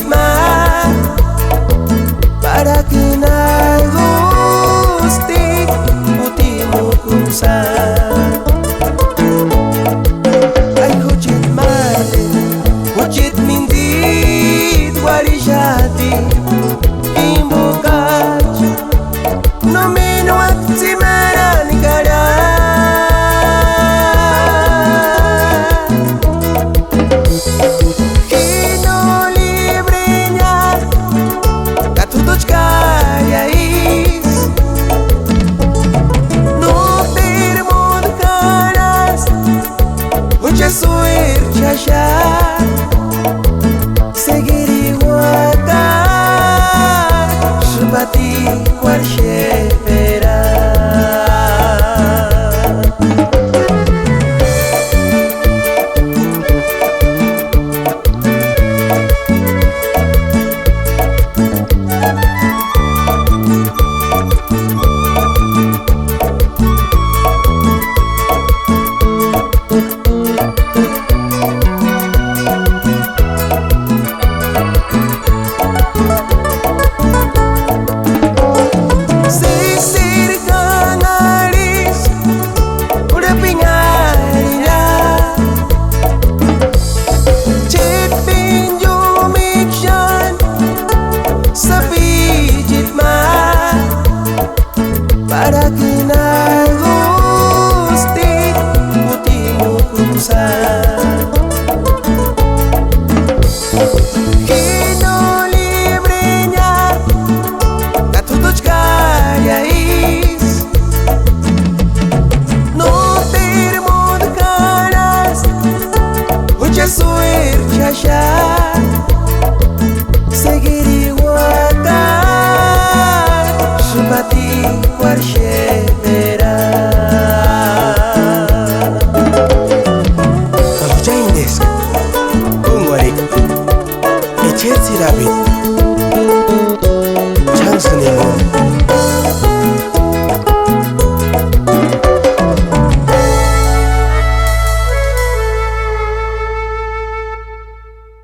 ma para que na gusti putih mo kumsa ay hujit male hujit mindit wali jati imbukacho no minuat simera ni cara seguir igual seperti kuarshepera para que na gusti putih mo kumsa Kino librenya katutuj kayais no termo de caras mucha suerte ya seguir igual seperti kuarshepera Ahujain desu Kungwari Echetsi rabit Changsuni mo